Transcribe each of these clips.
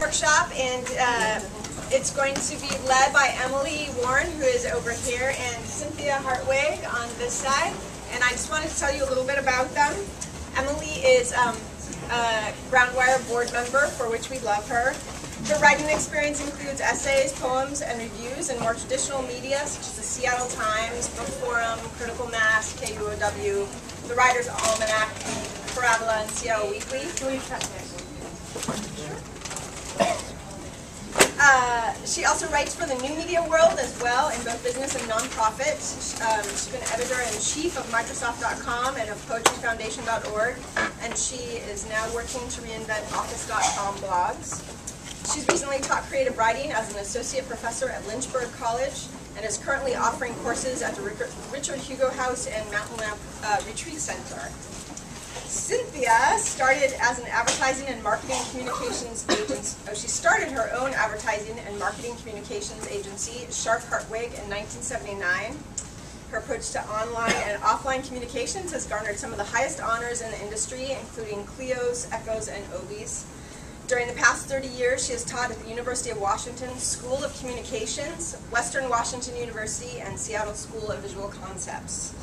workshop, and it's going to be led by Emily Warren, who is over here, and Cynthia Hartwig on this side. And I just wanted to tell you a little bit about them. Emily is a Groundwire board member, for which we love her. Her writing experience includes essays, poems, and reviews in more traditional media, such as the Seattle Times, Book Forum, Critical Mass, KUOW, the Writer's Almanac, Parabola, and Seattle Weekly. She also writes for the New Media World as well, in both business and nonprofit. She's been editor-in-chief of Microsoft.com and of PoetryFoundation.org, and she is now working to reinvent Office.com blogs. She's recently taught creative writing as an associate professor at Lynchburg College, and is currently offering courses at the Richard Hugo House and Mountain Lamp Retreat Center. Cynthia started as an advertising and marketing communications agency. She started her own advertising and marketing communications agency, Sharp Hartwig, in 1979. Her approach to online and offline communications has garnered some of the highest honors in the industry, including Clio's, Echoes, and Obies. During the past 30 years, she has taught at the University of Washington School of Communications, Western Washington University, and Seattle School of Visual Concepts.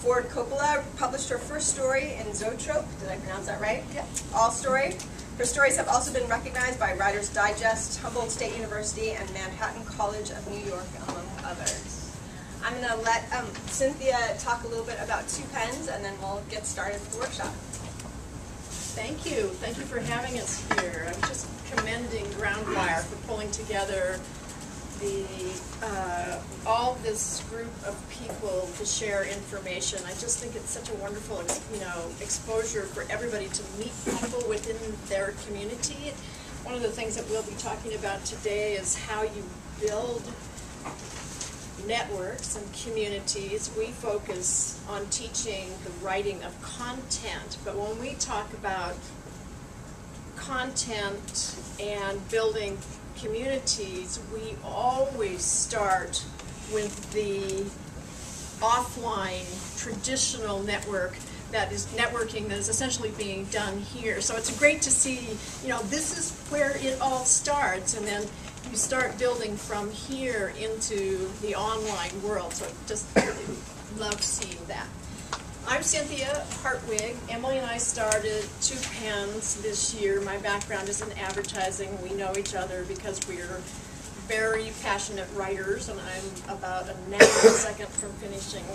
Ford Coppola published her first story in Zoetrope. Did I pronounce that right? Yep. All Story. Her stories have also been recognized by Writer's Digest, Humboldt State University, and Manhattan College of New York, among others. I'm going to let Cynthia talk a little bit about Two Pens, and then we'll get started with the workshop. Thank you. Thank you for having us here. I'm just commending Groundwire for pulling together all this group of people to share information. I just think it's such a wonderful, exposure for everybody to meet people within their community. One of the things that we'll be talking about today is how you build networks and communities. We focus on teaching the writing of content, but when we talk about content and building communities, we always start with the offline traditional network that is networking that is essentially being done here. So it's great to see, this is where it all starts, and then you start building from here into the online world. So I just really love seeing that. I'm Cynthia Hartwig. Emily and I started Two Pens this year. My background is in advertising. We know each other because we're very passionate writers, and I'm about a nanosecond from finishing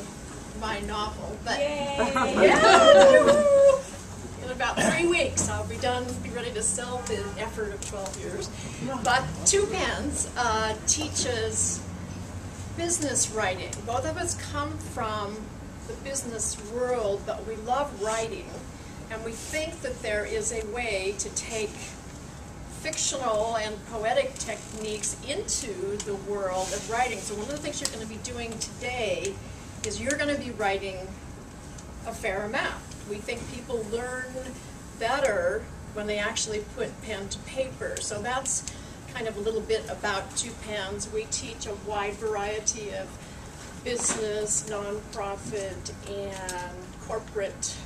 my novel. But in about 3 weeks, I'll be done, be ready to sell the effort of 12 years. But Two Pens teaches business writing. Both of us come from the business world, but we love writing, and we think that there is a way to take fictional and poetic techniques into the world of writing. So one of the things you're going to be doing today is you're going to be writing a fair amount. We think people learn better when they actually put pen to paper. So that's kind of a little bit about Two Pens. We teach a wide variety of business, nonprofit, and corporate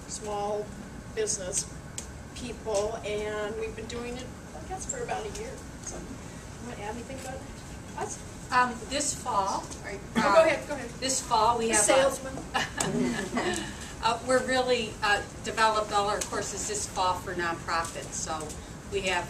small business people, and we've been doing it, I guess, for about a year. So, you want to add anything about us? This fall, Go ahead. This fall we have salesman. We're really developed all our courses this fall for nonprofits. So we have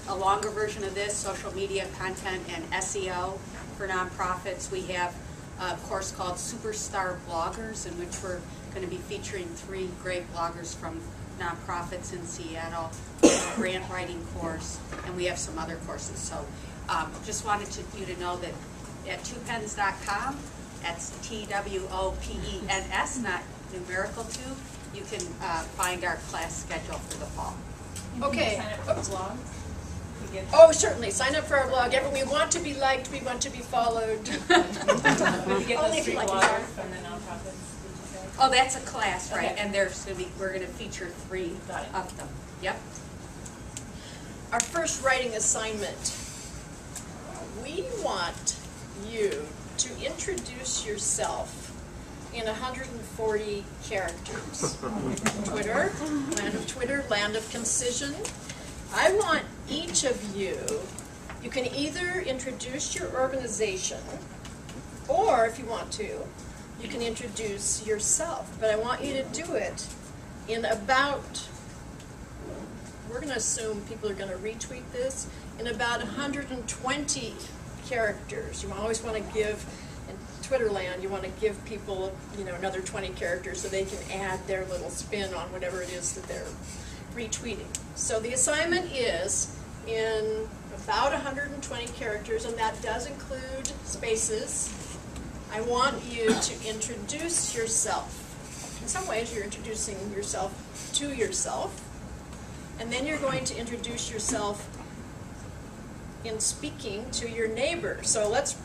a longer version of this, social media content and SEO for nonprofits. We have a course called Superstar Bloggers, in which we're going to be featuring 3 great bloggers from nonprofits in Seattle, a grant writing course, and we have some other courses. So just wanted you to know that at twopens.com, that's TWOPENS, not numerical 2, you can find our class schedule for the fall. Okay. Sign up for the blog. Oh, certainly. Sign up for our blog. We want to be liked. We want to be followed. We get Only those if you 3 like bloggers from the nonprofits, did you say? Oh, that's a class, right? Okay. And we're going to feature 3 of them. Yep. Our first writing assignment. We want you to introduce yourself in 140 characters. Twitter, land of concision. I want each of you, you can either introduce your organization, or if you want to, you can introduce yourself. But I want you to do it in about, we're going to assume people are going to retweet this, in about 120 characters. You always want to give, in Twitterland, you want to give people, another 20 characters so they can add their little spin on whatever it is that they're retweeting. So the assignment is in about 120 characters, and that does include spaces. I want you to introduce yourself. In some ways, you're introducing yourself to yourself, and then you're going to introduce yourself in speaking to your neighbor. So let's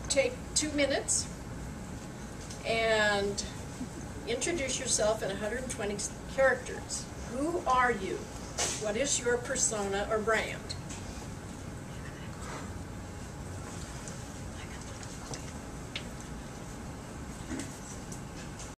take 2 minutes and introduce yourself in 120 characters. Who are you? What is your persona or brand?